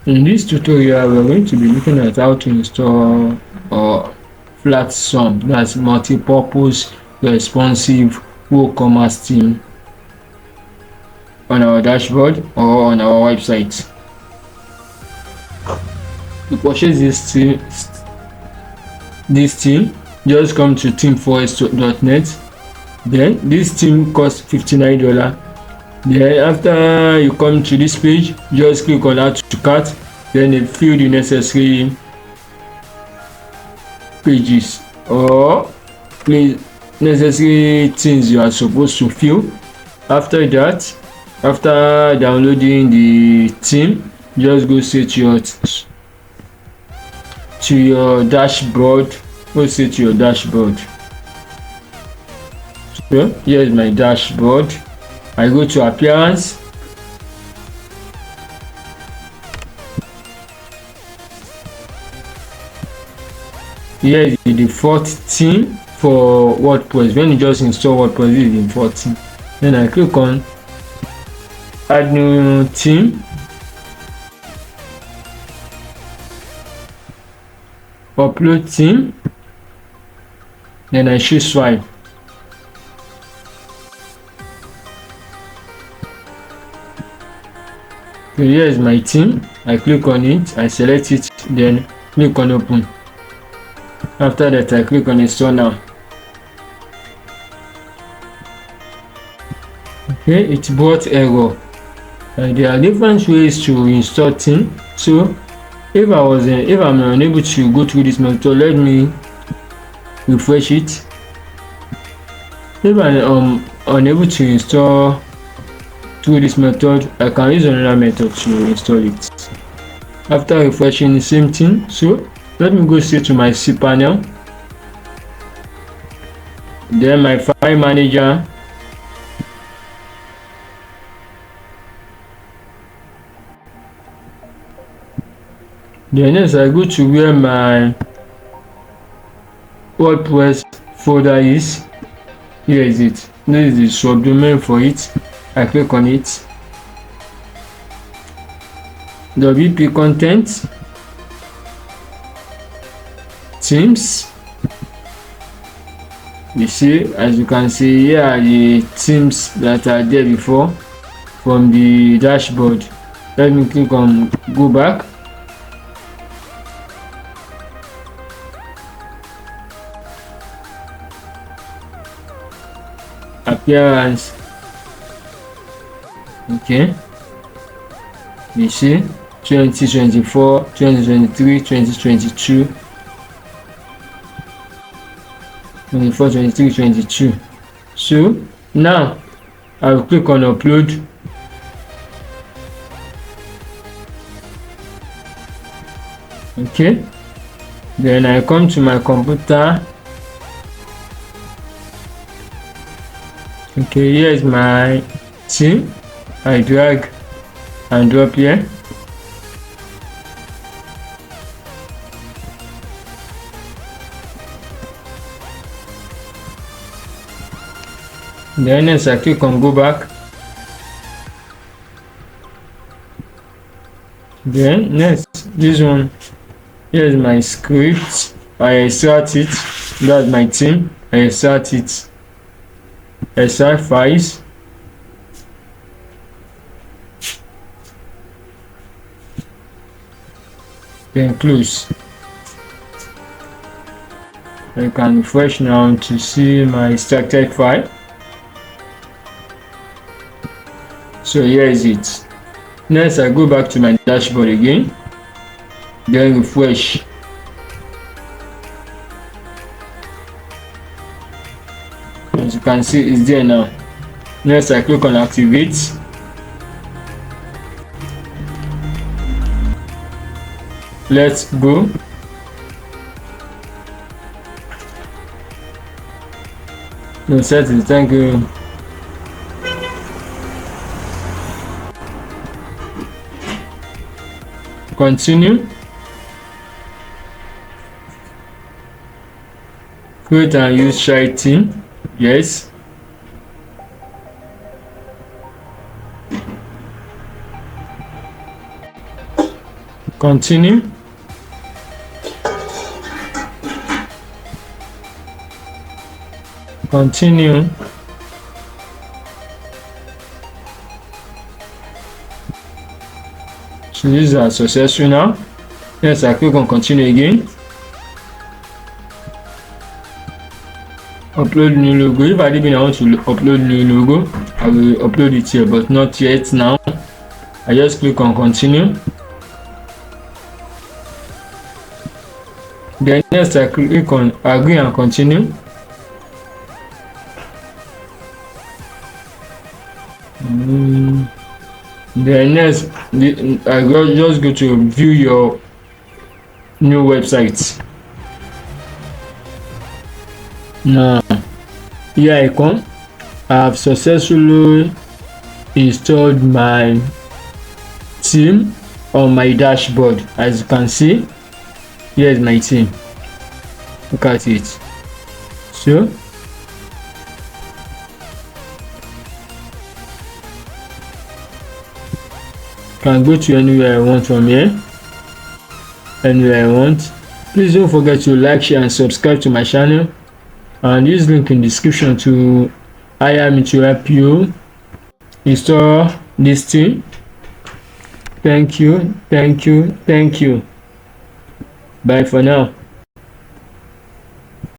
In this tutorial, we're going to be looking at how to install Flatsome, that's multi-purpose responsive WooCommerce theme on our dashboard or on our website. To purchase this theme, just come to themeforest.net. Then this theme costs $59. Then after you come to this page, just click on add to cart, then fill the necessary pages or necessary things you are supposed to fill. After that, after downloading the theme, just go straight to your dashboard. Go straight to your dashboard. So here is my dashboard. I go to appearance. Here is the default theme for WordPress. When you just install WordPress, this is the default theme. Then I click on add new theme. Upload theme. Then I choose swipe. So here is my theme. I click on it, I select it, then click on open. After that, I click on install now. Okay, it brought error. There are different ways to install theme. So if I'm unable to go through this method, let me refresh it. If I'm unable to install through this method, I can use another method to install it. After refreshing, the same thing. So let me go straight to my cPanel, then my file manager, then next I go to where my WordPress folder is. Here is it. This is the subdomain for it. I click on it. WP content, themes. You see, as you can see, here are the themes that are there before from the dashboard. Let me click on go back. Appearance. Okay, you see 2024, 2023, 2022, 24, 23, 22. So now I will click on upload. Okay, then I come to my computer. Okay, here is my theme. I drag and drop here. Then next I click on go back. Then next, this one, here is my script. I extract it. That's my theme. I extract it. Extract files. Then close. I can refresh now to see my extracted file. So here is it. Next I go back to my dashboard again, then refresh. As you can see, it's there now. Next I click on activate. Let's go. No settings, thank you. Continue. Create and use child theme. Yes. continue. Continue. So these are successful now. Yes, I click on continue again. Upload new logo. If I didn't want to upload new logo, I will upload it here, but not yet now. I just click on continue. Then next I click on agree and continue. Then next I just go to view your new website. Now here I come. I have successfully installed my theme on my dashboard. As you can see, here is my theme. Look at it. So can go to anywhere I want from here, anywhere I want. Please don't forget to like, share and subscribe to my channel, and use link in description to hire me to help you install this thing. Thank you. Bye for now.